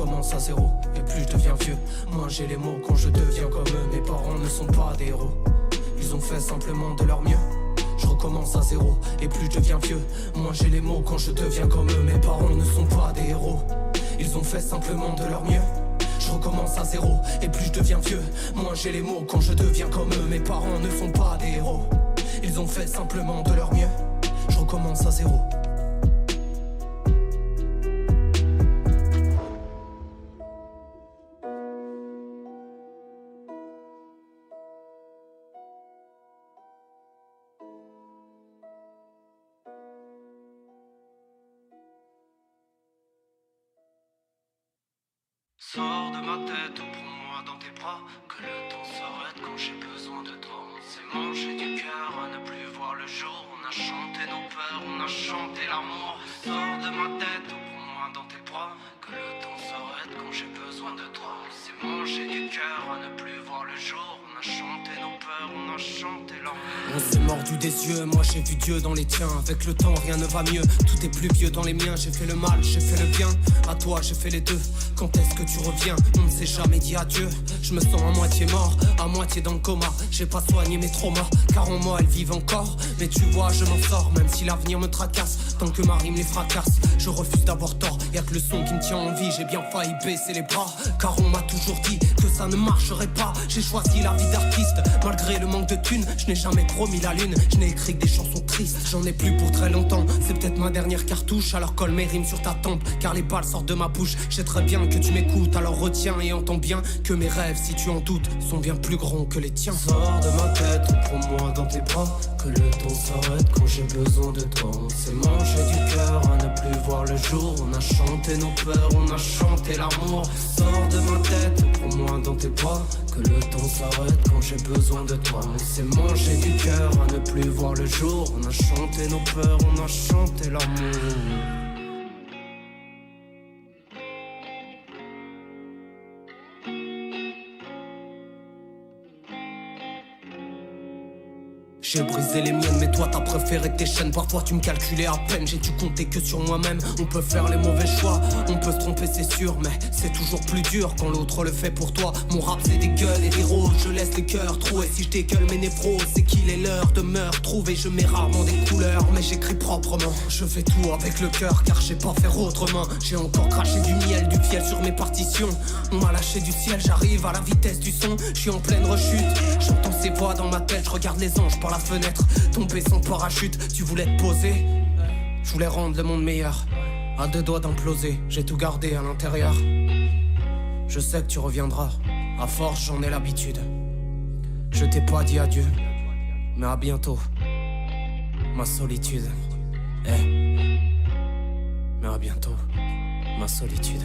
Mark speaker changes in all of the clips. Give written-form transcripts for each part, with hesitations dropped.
Speaker 1: recommence à zéro. Et plus je deviens vieux, moins j'ai les mots quand je deviens comme eux. Mes parents ne sont pas des héros, ils ont fait simplement de leur mieux. Je recommence à zéro, et plus je deviens vieux, moins j'ai les mots quand je deviens comme eux. Mes parents ne sont pas des héros, ils ont fait simplement de leur mieux. Je recommence à zéro, et plus je deviens vieux, moins j'ai les mots quand je deviens comme eux. Mes parents ne sont pas des héros, ils ont fait simplement de leur mieux. Je recommence à zéro.
Speaker 2: Sors de ma tête ou prends-moi dans tes bras, que le temps s'arrête quand j'ai besoin de toi. On s'est mangé du cœur à ne plus voir le jour. On a chanté nos peurs, on a chanté l'amour. Sors de ma tête ou prends-moi dans tes bras, que le temps s'arrête quand j'ai besoin de toi. On s'est mangé du cœur à ne plus voir le jour. On a chanté nos peurs, on a chanté l'amour.
Speaker 1: On s'est mordu des yeux, moi j'ai vu Dieu dans les tiens. Avec le temps rien ne va mieux, tout est plus vieux dans les miens. J'ai fait le mal, j'ai fait le bien, à toi j'ai fait les deux. Quand est-ce que tu reviens? On ne s'est jamais dit adieu. Je me sens à moitié mort, à moitié dans le coma. J'ai pas soigné mes traumas, car en moi elles vivent encore. Mais tu vois je m'en sors, même si l'avenir me tracasse. Tant que ma rime les fracasse, je refuse d'avoir tort. Y'a que le son qui me tient en vie, j'ai bien failli baisser les bras. Car on m'a toujours dit que ça ne marcherait pas. J'ai choisi la vie d'artiste, malgré le manque de thunes. Je n'ai jamais promis la lune, je n'ai écrit que des chansons tristes. J'en ai plus pour très longtemps, c'est peut-être ma dernière cartouche. Alors colle mes rimes sur ta tempe, car les balles sortent de ma bouche. Je sais très bien que tu m'écoutes, alors retiens et entends bien que mes rêves, si tu en doutes, sont bien plus grands que les tiens.
Speaker 2: Sors de ma tête ou prends-moi dans tes bras, que le temps s'arrête quand j'ai besoin de toi. On s'est mangé du cœur à ne plus voir le jour. On a chanté nos peurs, on a chanté l'amour. Sors de ma tête ou prends-moi dans tes bras, que le temps s'arrête quand j'ai besoin de toi. On s'est mangé du cœur à ne plus voir le jour. On a chanté nos peurs, on a chanté l'amour.
Speaker 1: J'ai brisé les miennes, mais toi t'as préféré tes chaînes. Parfois tu me calculais à peine, j'ai dû compter que sur moi-même. On peut faire les mauvais choix, on peut se tromper c'est sûr, mais c'est toujours plus dur quand l'autre le fait pour toi. Mon rap c'est des gueules et des roses, je laisse les cœurs troués. Si je dégueule mes névros, c'est qu'il est l'heure de me retrouver. Je mets rarement des couleurs, mais j'écris proprement. Je fais tout avec le cœur, car je sais pas faire autrement. J'ai encore craché du miel sur mes partitions. On m'a lâché du ciel, j'arrive à la vitesse du son. Je suis en pleine rechute, j'entends ces voix dans ma tête. Je regarde les anges par la fenêtre, tomber sans parachute. Tu voulais te poser, je voulais rendre le monde meilleur. À deux doigts d'imploser, j'ai tout gardé à l'intérieur. Je sais que tu reviendras, à force j'en ai l'habitude. Je t'ai pas dit adieu, mais à bientôt. Ma solitude, mais à bientôt. Ma solitude.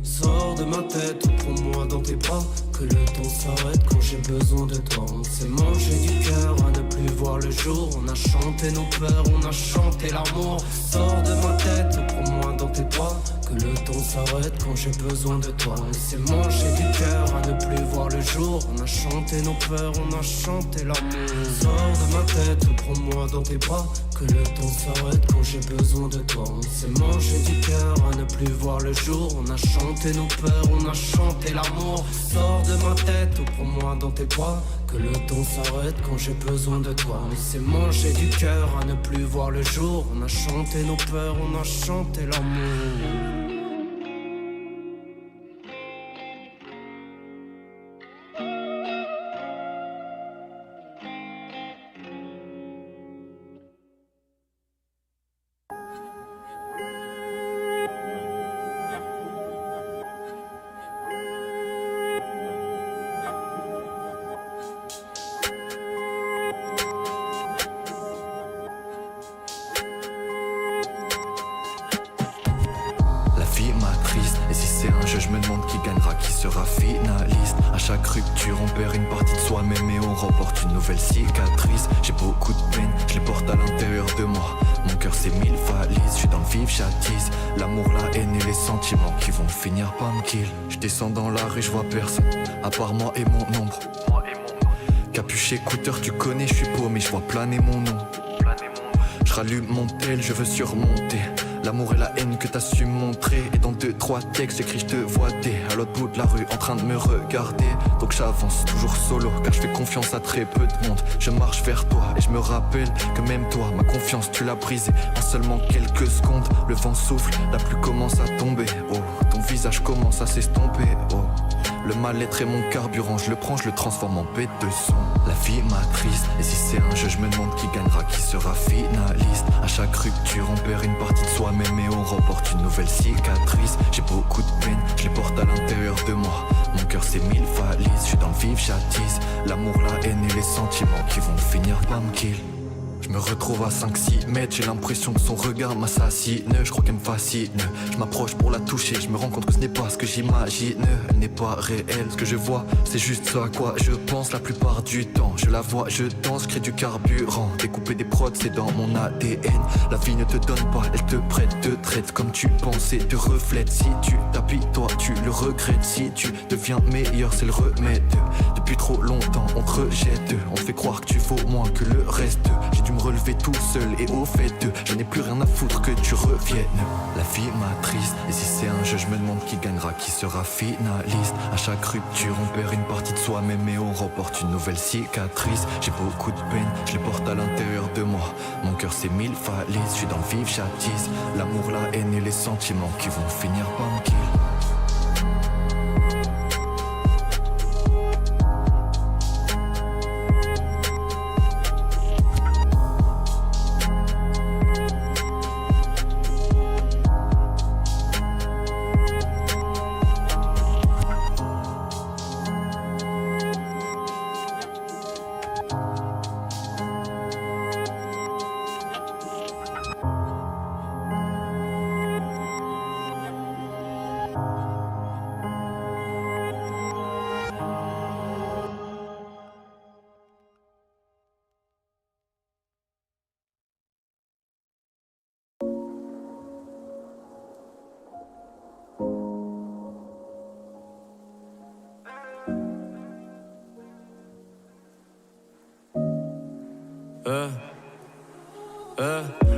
Speaker 2: Sors de ma tête ou prends-moi dans tes bras, que le temps s'arrête quand j'ai besoin de toi. On s'est mangé du cœur à ne plus voir le jour. On a chanté nos peurs, on a chanté l'amour. Sors de ma tête ou prends-moi dans tes bras, que le temps s'arrête quand j'ai besoin de toi. On s'est mangé du cœur à ne plus voir le jour. On a chanté nos peurs, on a chanté l'amour. Sors de ma tête ou prends-moi dans tes bras, que le temps s'arrête quand j'ai besoin de toi. On s'est mangé du cœur à ne plus voir le jour. On a chanté nos peurs, on a chanté l'amour. Sors de ma tête ou prends-moi dans tes bras, que le temps s'arrête quand j'ai besoin de toi. On s'est mangé du cœur à ne plus voir le jour. On a chanté nos peurs, on a chanté l'amour.
Speaker 3: Je me demande qui gagnera, qui sera finaliste. À chaque rupture on perd une partie de soi-même et on remporte une nouvelle cicatrice. J'ai beaucoup de peine, je les porte à l'intérieur de moi. Mon cœur c'est 1000 valises, je suis dans le vif, j'attise l'amour, la haine et les sentiments qui vont finir par me kill. Je descends dans la rue, je vois personne, à part moi et mon ombre. Capuché, écouteur, tu connais, je suis paumé, je vois planer mon nom. Je rallume mon tel, je veux surmonter L'amour et la haine que t'as su montrer. Et dans 2-3 textes j'écris, je te vois t'es à l'autre bout de la rue en train de me regarder. Donc j'avance toujours solo car je fais confiance à très peu de monde. Je marche vers toi et je me rappelle que même toi, ma confiance tu l'as brisée en seulement quelques secondes. Le vent souffle, la pluie commence à tomber. Oh, ton visage commence à s'estomper. Oh, le mal-être est mon carburant, je le prends, je le transforme en bête de son. La vie m'attriste, et si c'est un jeu, je me demande qui gagnera, qui sera finaliste. À chaque rupture, on perd une partie de soi-même et on remporte une nouvelle cicatrice. J'ai beaucoup de peine, je les porte à l'intérieur de moi. Mon cœur c'est 1000 valises, je suis dans le vif, j'attise l'amour, la haine et les sentiments qui vont finir par me kill. Je me retrouve à 5-6 mètres, j'ai l'impression que son regard m'assassine. Je crois qu'elle me fascine, je m'approche pour la toucher. Je me rends compte que ce n'est pas ce que j'imagine. Elle n'est pas réelle, ce que je vois c'est juste ce à quoi je pense la plupart du temps. Je la vois, je danse, je crée du carburant. Découper des prods c'est dans mon ADN. La vie ne te donne pas, elle te prête, te traite comme tu penses et te reflète. Si tu t'appuies, toi tu le regrettes. Si tu deviens meilleur c'est le remède. Depuis trop longtemps on te rejette, on te fait croire que tu vaux moins que le reste. J'ai dû me relever tout seul et au fait je n'ai plus rien à foutre que tu reviennes. La vie m'attriste et si c'est un jeu je me demande qui gagnera, qui sera finaliste. À chaque rupture on perd une partie de soi-même et on remporte une nouvelle cicatrice. J'ai beaucoup de peine, je les porte à l'intérieur de moi. Mon cœur c'est 1000 valises, je suis dans le vif, j'attise l'amour, la haine et les sentiments qui vont finir par me kill.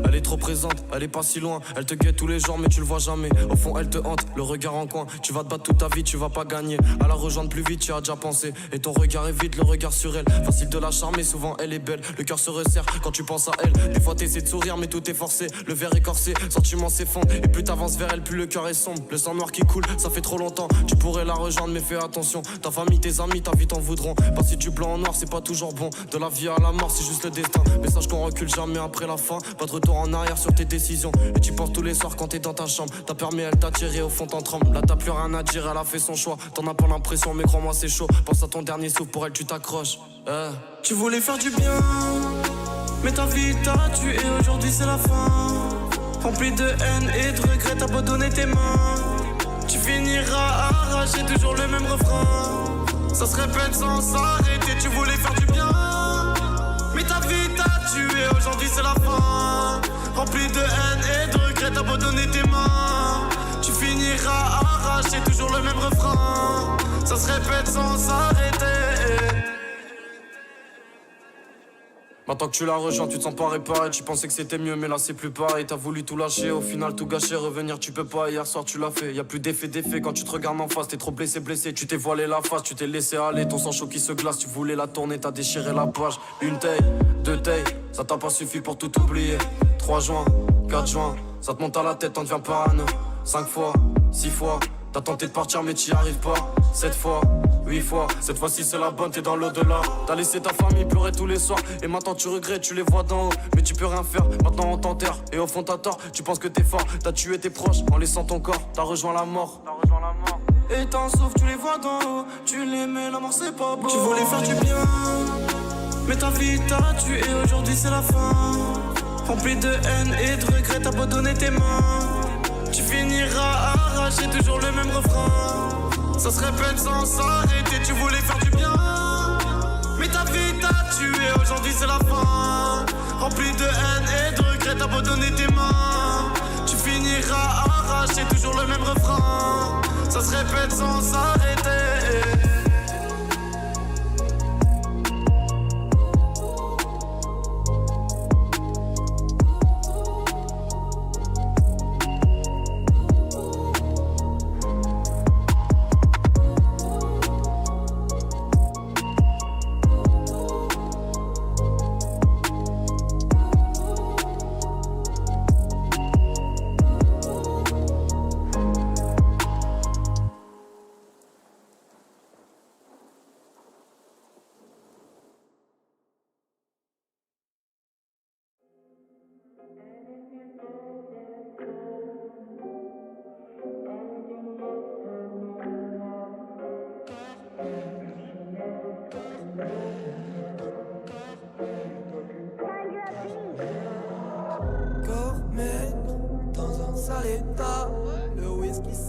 Speaker 2: Elle est trop présente, elle est pas si loin. Elle te guette tous les jours mais tu le vois jamais. Au fond elle te hante, le regard en coin. Tu vas te battre toute ta vie, tu vas pas gagner. À la rejoindre plus vite, tu as déjà pensé. Et ton regard est vide, le regard sur elle. Facile de la charmer, souvent elle est belle. Le cœur se resserre quand tu penses à elle. Des fois t'essaies de sourire mais tout est forcé. Le verre est corsé, sentiments s'effondrent. Et plus t'avances vers elle, plus le cœur est sombre. Le sang noir qui coule, ça fait trop longtemps. Tu pourrais la rejoindre mais fais attention. Ta famille, tes amis, ta vie t'en voudront. Passer du blanc en noir c'est pas toujours bon. De la vie à la mort c'est juste le destin. Mais sache qu'on recule jamais après la fin. Pas de retour en arrière sur tes décisions. Et tu penses tous les soirs quand t'es dans ta chambre. T'as permis, elle t'a tiré, au fond t'en trembles. Là t'as plus rien à dire, elle a fait son choix. T'en as pas l'impression mais crois-moi c'est chaud. Pense à ton dernier souffle, pour elle tu t'accroches. Tu voulais faire du bien, mais ta vie t'a tué, aujourd'hui c'est la fin. Rempli de haine et de regrets, t'as abandonné tes mains. Tu finiras arraché, toujours le même refrain. Ça se répète sans s'arrêter, tu voulais faire du bien, mais ta vie t'a tué, aujourd'hui c'est la fin. Rempli de haine et de regrets, t'as abandonné tes mains. Tu finiras arraché, toujours le même refrain. Ça se répète sans s'arrêter. Maintenant que tu la rejoins, tu te sens pas réparé. Tu pensais que c'était mieux, mais là c'est plus pareil. T'as voulu tout lâcher, au final tout gâcher. Revenir, tu peux pas, hier soir tu l'as fait. Y'a plus d'effet quand tu te regardes en face. T'es trop blessé. Tu t'es voilé la face, tu t'es laissé aller. Ton sang chaud qui se glace, tu voulais la tourner, t'as déchiré la page. Une taille, deux tailles, ça t'a pas suffi pour tout oublier. 3 juin, 4 juin, ça te monte à la tête, t'en deviens parano. 5 fois, 6 fois, t'as tenté de partir mais t'y arrives pas. 7 fois, 8 fois, cette fois-ci c'est la bonne, t'es dans l'au-delà. T'as laissé ta famille pleurer tous les soirs. Et maintenant tu regrettes, tu les vois d'en haut. Mais tu peux rien faire, maintenant on t'enterre. Et au fond t'as tort, tu penses que t'es fort. T'as tué tes proches en laissant ton corps. T'as rejoint la mort. Et t'en souffres, tu les vois d'en haut. Tu les mets, la mort c'est pas beau. Tu voulais faire du bien, mais ta vie t'a tué, aujourd'hui c'est la fin. Rempli de haine et de regrets, t'as abandonné tes mains. Tu finiras arraché, toujours le même refrain. Ça se répète sans s'arrêter, tu voulais faire du bien, mais ta vie t'a tué, aujourd'hui c'est la fin. Rempli de haine et de regrets, t'as abandonné tes mains. Tu finiras arraché, toujours le même refrain. Ça se répète sans s'arrêter.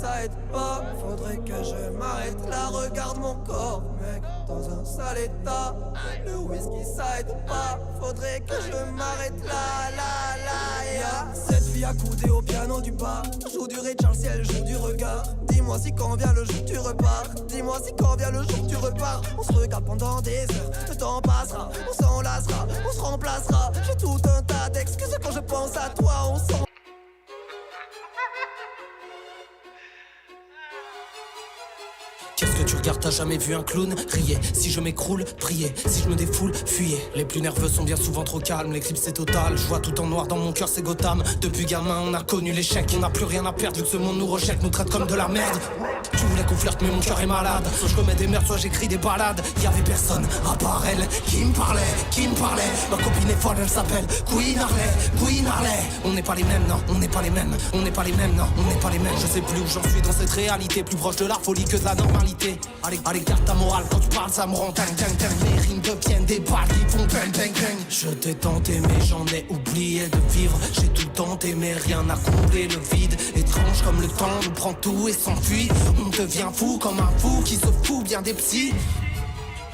Speaker 2: ça aide pas. Faudrait que je m'arrête là, regarde mon corps, mec, dans un sale état. Le whisky ça aide pas. Faudrait que je m'arrête là, yeah. Cette fille accoudée au piano du bar joue du Ray Charles, elle joue du regard. Dis-moi si quand vient le jour tu repars. Dis-moi si quand vient le jour tu repars. On se regarde pendant des heures, le temps passera, on s'en lassera, on se remplacera. J'ai tout un tas d'excuses quand je pense à toi, on s'en...
Speaker 1: Qu'est-ce que tu regardes, t'as jamais vu un clown riez, si je m'écroule, priez, si je me défoule, fuyez. Les plus nerveux sont bien souvent trop calmes, l'éclipse c'est total. Je vois tout en noir dans mon cœur, c'est Gotham. Depuis gamin on a connu l'échec, on n'a plus rien à perdre vu que ce monde nous rejette, nous traite comme de la merde. Tu voulais qu'on flirte mais mon cœur est malade. Soit je commets des meurtres, soit j'écris des balades. Y'avait personne à part elle qui me parlait. Ma copine est folle, elle s'appelle Queen Harley. On n'est pas les mêmes, non, on n'est pas les mêmes. On n'est pas les mêmes, non, on n'est pas les mêmes. Je sais plus où j'en suis dans cette réalité, plus proche de la folie que de la normalité. Allez, garde ta morale, quand tu parles ça me rend dingue. Les rimes deviennent des balles qui font bang. Je t'ai tenté mais j'en ai oublié de vivre. J'ai tout tenté mais rien n'a comblé le vide. Étrange comme le temps nous prend tout et s'enfuit. On devient fou comme un fou qui se fout bien des psys.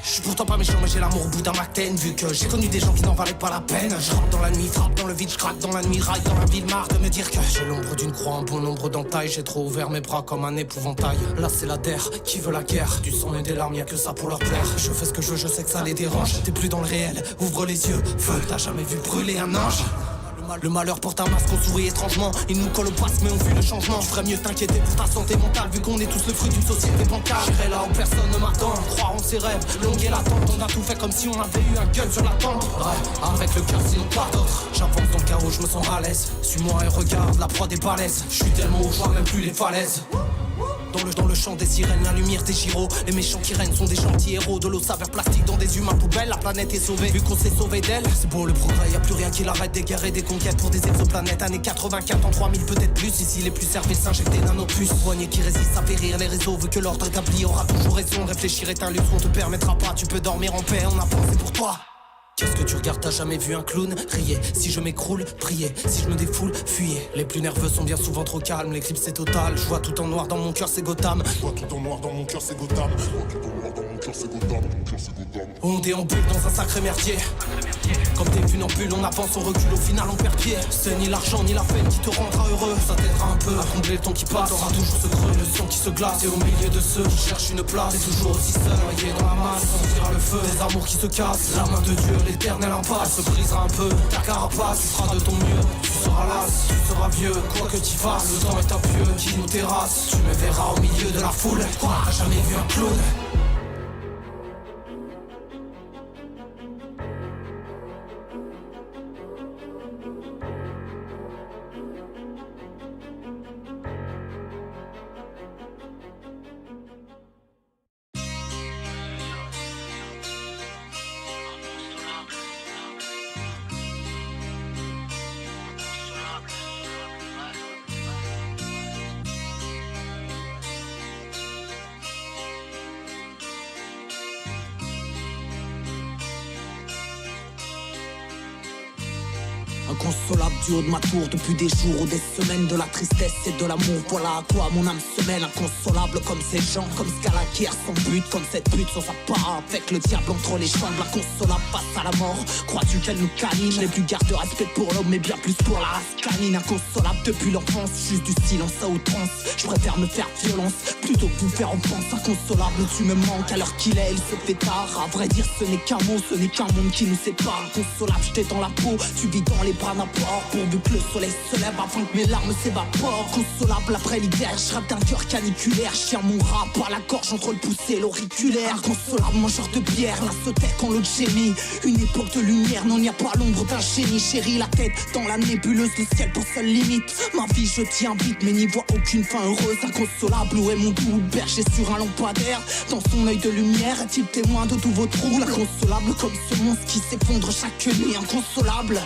Speaker 1: Je suis pourtant pas méchant mais j'ai l'amour au bout d'un McTen. Vu que j'ai connu des gens qui n'en valaient pas la peine. Je rentre dans la nuit, frappe dans le vide, je craque dans la nuit, raille dans la ville. Marre de me dire que j'ai l'ombre d'une croix, un bon nombre d'entailles. J'ai trop ouvert mes bras comme un épouvantail. Là c'est la terre qui veut la guerre. Du sang et des larmes, y'a que ça pour leur plaire. Je fais ce que je veux, je sais que ça les dérange. T'es plus dans le réel, ouvre les yeux. Feu, t'as jamais vu brûler un ange? Le malheur porte un masque, on sourit étrangement. Il nous colle au passe mais on fuit le changement. Tu ferais mieux t'inquiéter pour ta santé mentale, vu qu'on est tous le fruit d'une société bancale. J'irai là où personne ne m'attend, croire en ses rêves, longue et l'attente. On a tout fait comme si on avait eu un gun sur la tente. Ouais, avec le cœur sinon pas d'autre. J'avance dans le chaos, je me sens à l'aise. Suis-moi et regarde, la proie des balaises. Je suis tellement haut, je vois même plus les falaises. Dans le chant des sirènes, la lumière des gyros. Les méchants qui règnent sont des gentils héros. De l'eau saveur plastique dans des humains poubelles. La planète est sauvée, vu qu'on s'est sauvé d'elle. C'est beau le progrès, y'a plus rien qui l'arrête. Des guerres et des conquêtes pour des exoplanètes. Années 84 en 3000 peut-être plus. Ici les plus servis s'injectent des nanopuces. Poignets qui résistent à périr les réseaux. Vu que l'ordre établi aura toujours raison. Réfléchir est un luxe qu'on te permettra pas. Tu peux dormir en paix, on a pensé pour toi. Qu'est-ce que tu regardes, t'as jamais vu un clown riez, si je m'écroule, priez, si je me défoule, fuyez. Les plus nerveux sont bien souvent trop calmes, l'éclipse c'est total. Je vois tout en noir dans mon cœur, c'est Gotham. On déambule dans un sacré merdier. Comme des funambules, on avance, on recule, au final on perd pied. C'est ni l'argent ni la peine qui te rendra heureux. Ça t'aidera un peu à combler le temps qui passe. T'auras toujours ce creux, le sang qui se glace. Et au milieu de ceux qui cherchent une place, t'es toujours aussi seul, noyé dans la masse. Sentira le feu, des amours qui se cassent. La main de Dieu, l'éternel impasse. Se brisera un peu, ta carapace. Tu feras de ton mieux, tu seras las, tu seras vieux. Quoi que t'y fasses, le temps est un pieu qui nous terrasse. Tu me verras au milieu de la foule. Quoi, t'as jamais vu un clown?
Speaker 4: Inconsolable du haut de ma tour depuis des jours ou des semaines. De la tristesse et de l'amour, voilà à quoi mon âme se mêle. Inconsolable comme ces gens, comme ce gars-là qui erre sans but. Comme cette pute sans sa part, avec le diable entre les jambes. Inconsolable face à la mort, crois-tu qu'elle nous câline? Je n'ai plus garde de respect pour l'homme mais bien plus pour la race canine. Inconsolable depuis l'enfance, juste du silence à outrance. Je préfère me faire violence plutôt que vous faire offense. Inconsolable, tu me manques à l'heure qu'il est, il se fait tard. À vrai dire ce n'est qu'un mot, ce n'est qu'un monde qui nous sépare. Inconsolable, je t'ai dans la peau, tu vis dans les bras d'un porc. Pourvu que le soleil se lève afin que mes larmes s'évaporent. Consolable après l'hiver, je rappe d'un cœur caniculaire. Je tiens mon rap par la gorge entre le pouce et l'auriculaire. Inconsolable, mangeur de bière, la sautette quand l'autre gémit. Une époque de lumière, non y a pas l'ombre d'un génie. Chérie, la tête dans la nébuleuse, le ciel pour seule limite. Ma vie je tiens vite mais n'y vois aucune fin heureuse. Inconsolable, où est mon doux berger sur un lampadaire? Dans son œil de lumière, est-il témoin de tous vos trous? Inconsolable comme ce monstre qui s'effondre chaque nuit. Inconsolable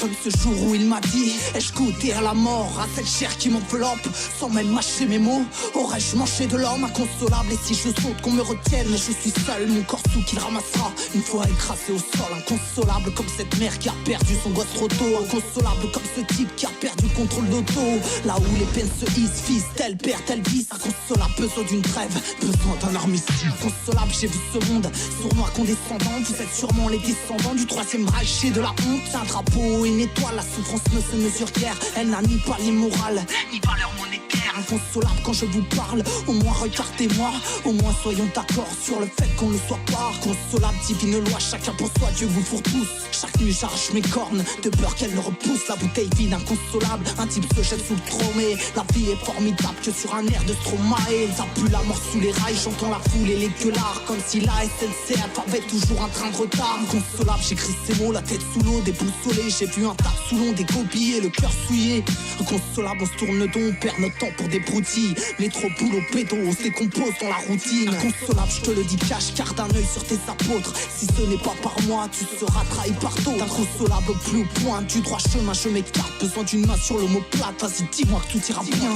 Speaker 4: comme ce jour où il m'a dit: ai-je goûté à la mort, à cette chair qui m'enveloppe? Sans même mâcher mes mots, aurais-je mangé de l'homme inconsolable? Et si je saute qu'on me retienne, mais je suis seul, mon corps sous qu'il ramassera une fois écrasé au sol. Inconsolable comme cette mère qui a perdu son gosse trop tôt. Inconsolable comme ce type qui a perdu le contrôle d'auto. Là où les peines se hissent, fils, tel père, tel vice. Inconsolable, besoin d'une trêve, besoin d'un armistice. Inconsolable, j'ai vu ce monde sournois condescendant. Vous êtes sûrement les descendants du troisième Reich et de la honte. Un drapeau, une étoile, la souffrance ne se mesure guère. Elle n'a ni pas l'immoral, ni valeur monétaire. Inconsolable quand je vous parle, au moins regardez-moi. Au moins soyons d'accord sur le fait qu'on ne soit pas. Inconsolable, divine loi, chacun pour soi, Dieu vous fourre tous. Chaque nuit j'arrache mes cornes, de peur qu'elle ne repousse. La bouteille vide, inconsolable, un type se jette sous le trône. La vie est formidable que sur un air de Stromae. Ça pue la mort sous les rails, j'entends la foule et les gueulards. Comme si la SNCF avait toujours un train de retard. Inconsolable, j'écris ces mots, la tête sous l'eau, déboussolée. J'ai vu un tas sous l'on, des copies et le cœur souillé. Inconsolable, on se tourne le dos, on perd notre temps pour des broutilles. Métro, boulot, pédo, on se décompose dans la routine. Inconsolable, je te le dis cache, garde un œil sur tes apôtres. Si ce n'est pas par moi, tu seras trahi par d'autres. Inconsolable, au plus haut point du droit chemin, je m'écarte. Besoin d'une main sur l'omoplate, vas-y dis-moi que tout ira bien.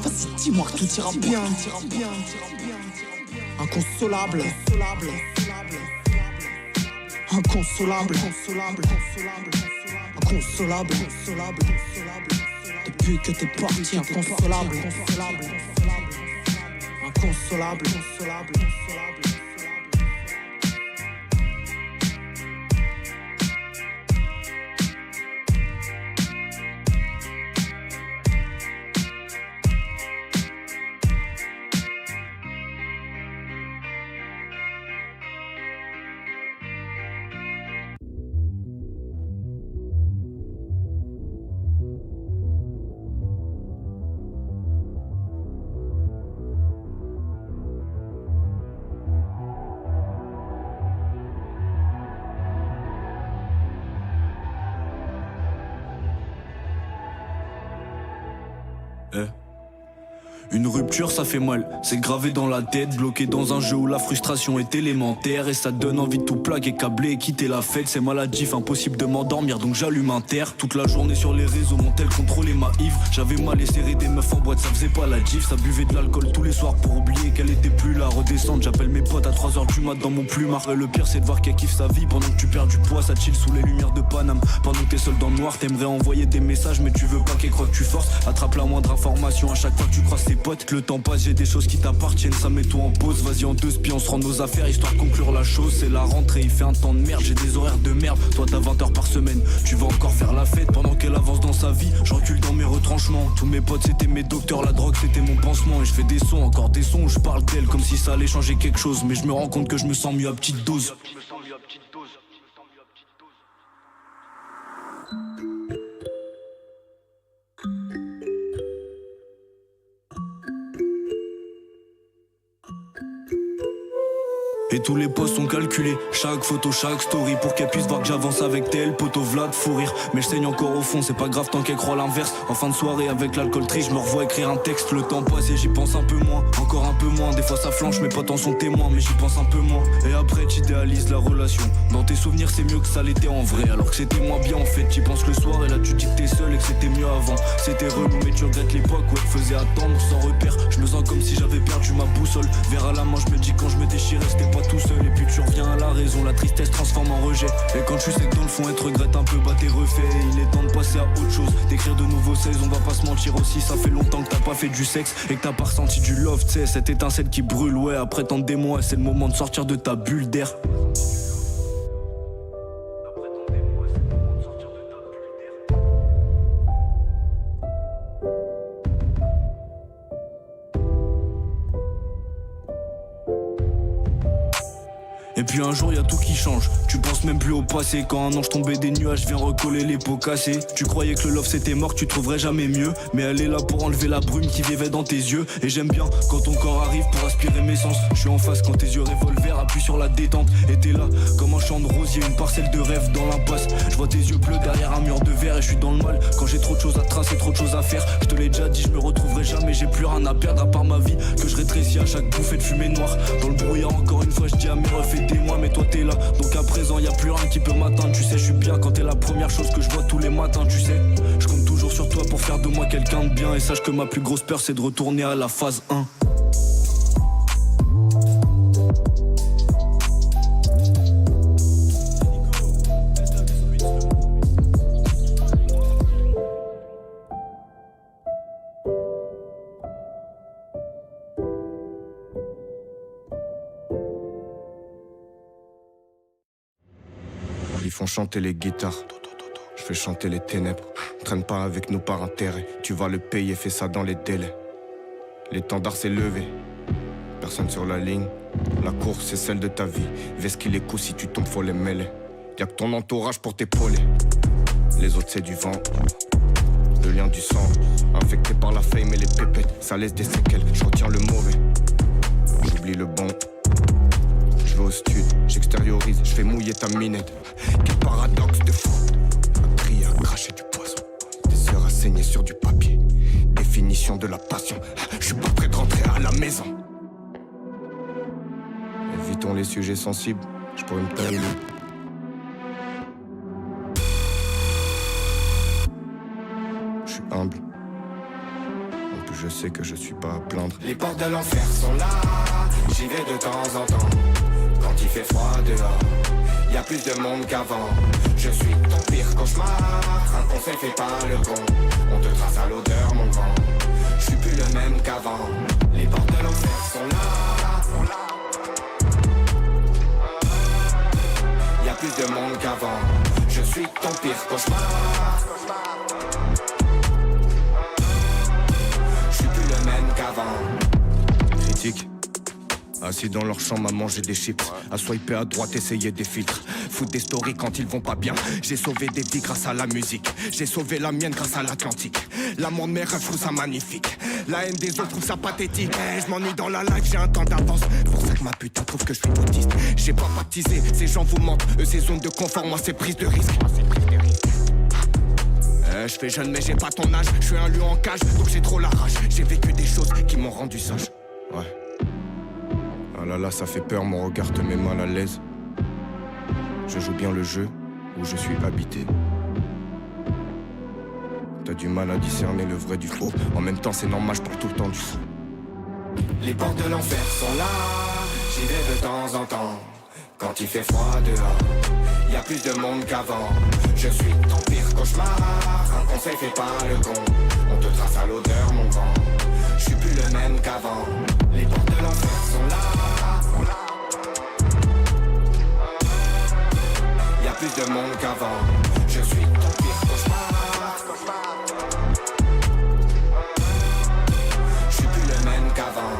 Speaker 4: Vas-y dis-moi que tout ira bien. Inconsolable, inconsolable, inconsolable, depuis que t'es parti, inconsolable, inconsolable.
Speaker 5: Une rupture ça fait mal, c'est gravé dans la tête, bloqué dans un jeu où la frustration est élémentaire. Et ça donne envie de tout plaquer, câbler et quitter la fête. C'est maladif, impossible de m'endormir donc j'allume un terre. Toute la journée sur les réseaux, mon tel contrôlait ma Yves. J'avais mal et serré des meufs en boîte, ça faisait pas la gif. Ça buvait de l'alcool tous les soirs pour oublier qu'elle était plus là. Redescendre, j'appelle mes potes à 3h du mat dans mon plumard. Et le pire c'est de voir qu'elle kiffe sa vie pendant que tu perds du poids. Ça chill sous les lumières de Paname. Pendant que t'es seul dans le noir, t'aimerais envoyer des messages mais tu veux pas qu'elle croie que tu forces. Attrape la moindre information à chaque fois que tu croises tes potes. Le temps passe, j'ai des choses qui t'appartiennent, ça met tout en pause. Vas-y en deux spies, on se rend nos affaires histoire de conclure la chose. C'est la rentrée, il fait un temps de merde, j'ai des horaires de merde. Toi t'as 20 heures par semaine, tu vas encore faire la fête. Pendant qu'elle avance dans sa vie, je recule dans mes retranchements. Tous mes potes c'était mes docteurs, la drogue c'était mon pansement. Et je fais des sons, encore des sons, je parle d'elle comme si ça allait changer quelque chose. Mais je me rends compte que je me sens mieux à petite dose. Et tous les posts sont calculés, chaque photo, chaque story, pour qu'elle puisse voir que j'avance avec tel poteau Vlad fou rire. Mais je saigne encore au fond, c'est pas grave tant qu'elle croit l'inverse. En fin de soirée avec l'alcool triste, je me revois écrire un texte. Le temps passe et j'y pense un peu moins, encore un peu moins. Des fois ça flanche, mes potes en sont témoins, mais j'y pense un peu moins. Et après t'idéalises la relation, dans tes souvenirs c'est mieux que ça l'était en vrai. Alors que c'était moins bien en fait, t'y penses le soir et là tu dis que t'es seul et que c'était mieux avant. C'était relou mais tu regrettes l'époque où elle faisait attendre sans repère. Je me sens comme si j'avais perdu ma boussole. Vers à la main je me dis quand je me déchirais c'était pas tout seul. Et puis tu reviens à la raison, la tristesse transforme en rejet. Et quand tu sais que dans le fond elle te regrette un peu, bah t'es refait. Et il est temps de passer à autre chose, d'écrire de nouveaux 16, on va pas se mentir aussi. Ça fait longtemps que t'as pas fait du sexe et que t'as pas ressenti du love, tu sais. Cette étincelle qui brûle, ouais, après tant des mois, c'est le moment de sortir de ta bulle d'air. Et puis un jour y'a tout qui change, tu penses même plus au passé. Quand un ange tombait des nuages vient recoller les pots cassés. Tu croyais que le love c'était mort, que tu trouverais jamais mieux. Mais elle est là pour enlever la brume qui vivait dans tes yeux. Et j'aime bien quand ton corps arrive pour aspirer mes sens. Je suis en face quand tes yeux revolver appuient sur la détente. Et t'es là comme un champ de rosier, une parcelle de rêve dans l'impasse. Je vois tes yeux bleus derrière un mur de verre et je suis dans le mal. Quand j'ai trop de choses à tracer, trop de choses à faire. Je te l'ai déjà dit, je me retrouverai jamais. J'ai plus rien à perdre à part ma vie que je rétrécis à chaque bouffée de fumée noire. Dans le brouillard encore une fois je dis à mes refs des mois mais toi t'es là. Donc à présent y a plus rien qui peut m'atteindre. Tu sais je suis bien quand t'es la première chose que je vois tous les matins. Tu sais je compte toujours sur toi pour faire de moi quelqu'un de bien. Et sache que ma plus grosse peur c'est de retourner à la phase 1.
Speaker 6: Ils font chanter les guitares, je fais chanter les ténèbres. Traîne pas avec nous par intérêt, tu vas le payer, fais ça dans les délais. L'étendard s'est levé, personne sur la ligne. La course c'est celle de ta vie, veste qu'il est coups si tu tombes faut les mêler. Y'a que ton entourage pour t'épauler, les autres c'est du vent. Le lien du sang, infecté par la fame et les pépettes. Ça laisse des séquelles, je retiens le mauvais, j'oublie le bon. Je vais au stud, j'extériorise, je fais mouiller ta minette. Quel paradoxe de fou. Un cri à cracher du poison, des heures à saigner sur du papier. Définition de la passion, je suis pas prêt de rentrer à la maison. Évitons les sujets sensibles, je pourrais me tailler le... Je suis humble, en plus je sais que je suis pas à plaindre.
Speaker 2: Les portes de l'enfer sont là, j'y vais de temps en temps. Quand il fait froid dehors, y a plus de monde qu'avant. Je suis ton pire cauchemar, un conseil fait pas le con. On te trace à l'odeur mon grand, je suis plus le même qu'avant. Les portes de l'enfer sont là, y a plus de monde qu'avant. Je suis ton pire cauchemar, je suis plus le même qu'avant.
Speaker 6: Critique. Assis dans leur chambre à manger des chips, à swiper à droite, essayer des filtres. Foutre des stories quand ils vont pas bien. J'ai sauvé des vies grâce à la musique. J'ai sauvé la mienne grâce à l'Atlantique. L'amour de mes rêves, je trouve ça magnifique. La haine des autres, je trouve ça pathétique. Je m'ennuie dans la life, j'ai un temps d'avance. Pour ça que ma putain trouve que je suis autiste. J'ai pas baptisé, ces gens vous mentent. Eux, c'est zone de confort, moi c'est prise de risque. Je fais jeune mais j'ai pas ton âge. Je suis un lion en cage, donc j'ai trop la rage. J'ai vécu des choses qui m'ont rendu sage. Ouais. Ah là là, ça fait peur, mon regard te met mal à l'aise. Je joue bien le jeu où je suis habité. T'as du mal à discerner le vrai du faux. En même temps, c'est normal, je parle tout le temps du faux.
Speaker 2: Les portes de l'enfer sont là, j'y vais de temps en temps. Quand il fait froid dehors, y a plus de monde qu'avant. Je suis ton pire cauchemar, un conseil fait pas le con. On te trace à l'odeur, mon grand, je suis plus le même qu'avant. Les portes de l'enfer sont là, y a plus de monde qu'avant. Je suis ton pire cauchemar, je suis plus le même qu'avant.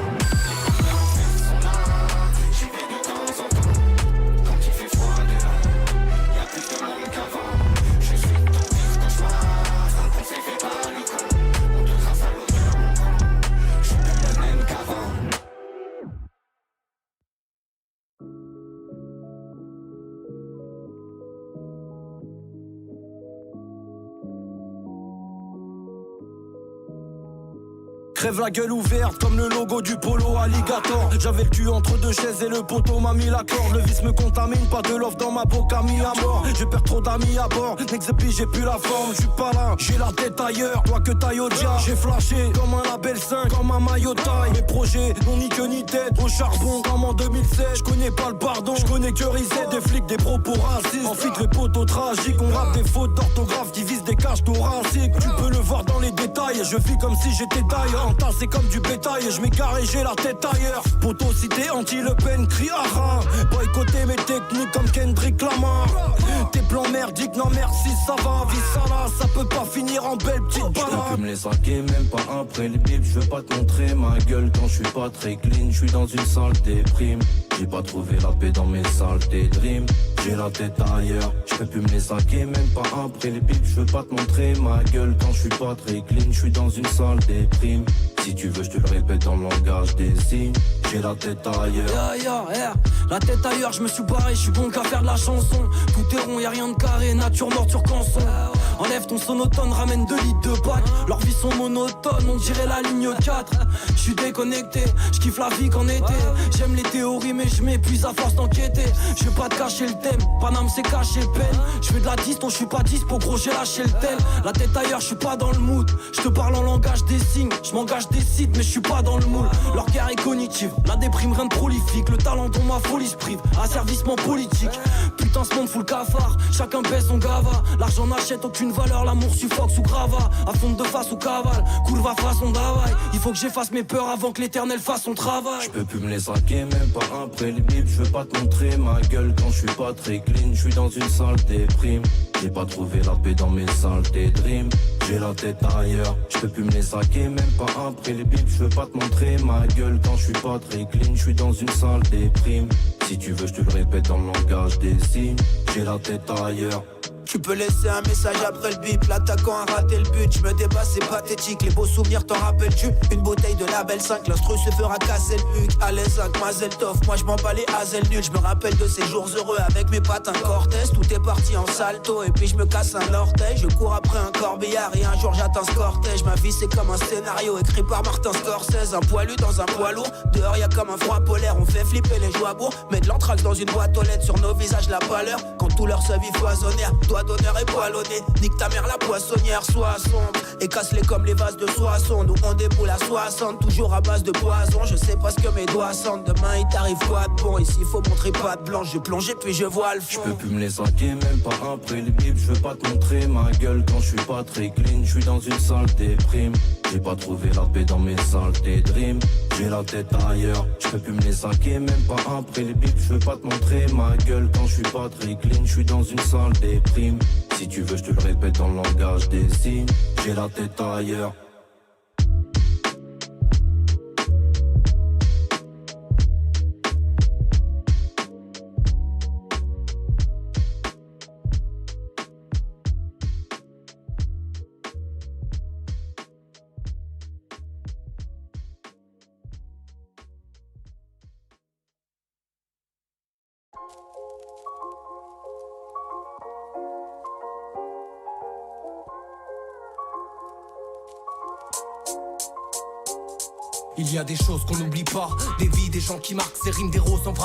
Speaker 5: Crève la gueule ouverte comme le logo du polo alligator. J'avais le cul entre deux chaises et le poteau m'a mis la corde. Le vice me contamine, pas de love dans ma boca mis à mort. Je perds trop d'amis à bord, n'exéplie j'ai plus la forme. Je suis pas là, j'ai la tête ailleurs, toi que taille au diable. J'ai flashé comme un label 5, comme un maillot taille. Mes projets n'ont ni queue ni tête, au charbon comme en 2007. Je connais pas le pardon, je connais que Rizet. Des flics, des propos racistes, ensuite le poteau tragique. On rappe des fautes d'orthographe qui visent des caches thoraciques. Tu peux le voir dans les détails, je vis comme si j'étais tailleur. C'est comme du bétail, je m'égare et j'ai la tête ailleurs. Poto cité anti-Le Pen, crie à boycotter mes techniques comme Kendrick Lamar. Tes plans merdiques, non merci ça va. Vis ça là, ça peut pas finir en belle petite balade.
Speaker 7: Je peux me les saquer, même pas après le bip. Je veux pas te montrer ma gueule quand je suis pas très clean. Je suis dans une salle déprime. J'ai pas trouvé la paix dans mes saletés dreams. J'ai la tête ailleurs, je peux plus me les saquer, même pas après les bip. Je veux pas te montrer ma gueule quand je suis pas très clean. Je suis dans une salle déprime. Si tu veux je te le répète dans le langage des signes. J'ai la tête ailleurs.
Speaker 5: La tête ailleurs, je me suis barré, je suis bon qu'à faire de la chanson. Tout est rond, y'a rien de carré, nature morte sur canson. Enlève ton sonotone, ramène 2 litres de bac. Leurs vies sont monotones, on dirait la ligne 4. Je suis déconnecté, je kiffe la vie qu'en été. J'aime les théories mais je m'épuise à force d'enquêter. Je vais pas te cacher le thème, Paname c'est caché peine. Je fais de la dispo, je suis pas dispo, gros j'ai lâché le tel. La tête ailleurs, je suis pas dans le mood. Je te parle en langage des signes, je m'engage des sites mais je suis pas dans le moule. Leur guerre est cognitive, la déprime rien de prolifique. Le talent dont ma folie se prive, asservissement politique. Putain ce monde fout le cafard, chacun pèse son gava. L'argent n'achète aucune valeur, l'amour suffoque sous grava. À fond de face ou cavale, courva façon d'availle. Il faut que j'efface mes peurs avant que l'éternel fasse son travail.
Speaker 7: Je peux plus me les saquer, même pas un préliminaire. Je veux pas te montrer ma gueule quand je suis pas très clean. Je suis dans une salle déprime. J'ai pas trouvé la paix dans mes saletés dreams. J'ai la tête ailleurs, je peux plus me les saquer, même pas un préliminaire. Je veux pas te montrer ma gueule quand je suis pas très clean. Je suis dans une salle déprime. Si tu veux je te le répète dans le langage des signes. J'ai la tête ailleurs.
Speaker 8: Tu peux laisser un message après le bip. L'attaquant a raté le but, je me débat, c'est pathétique. Les beaux souvenirs, t'en rappelles-tu? Une bouteille de Label 5, l'instru se fera casser le huc. Allez 5, Mazel Tov, moi je m'en bats les Hazel nuls. Je me rappelle de ces jours heureux avec mes patins Cortez. Tout est parti en salto et puis je me casse un orteil. Je cours après un corbillard et un jour j'atteins ce cortège. Ma vie c'est comme un scénario écrit par Martin Scorsese. Un poilu dans un poids lourd, dehors y'a comme un froid polaire. On fait flipper les joues à bourg, met de l'anthrax dans une boîte aux lettres. Sur nos visages la pâleur, quand tout leur se vit foisonnaire. Doigt d'honneur et poilonné, nique ta mère la poissonnière. Sois sombre et casse-les comme les vases de Soissons. Nous on déboule à 60, toujours à base de poison. Je sais pas ce que mes doigts sentent, demain il t'arrive quoi de bon. Ici faut montrer pas de blanche, je plonge et puis je vois le fond.
Speaker 7: Je peux plus me les saquer, même pas un préliminaire. Je veux pas te montrer ma gueule quand je suis pas très clean. Je suis dans une salle déprime. J'ai pas trouvé la paix dans mes saletés dreams. J'ai la tête ailleurs, je peux plus me les saquer, même pas un préliminaire. Je veux pas te montrer ma gueule quand je suis pas très clean. Je suis dans une salle déprime. Si tu veux je te le répète dans le langage des signes. J'ai la tête ailleurs.
Speaker 1: Il y a des choses qu'on n'oublie pas, des vies, des gens qui marquent, ces rimes, des roses en vrac.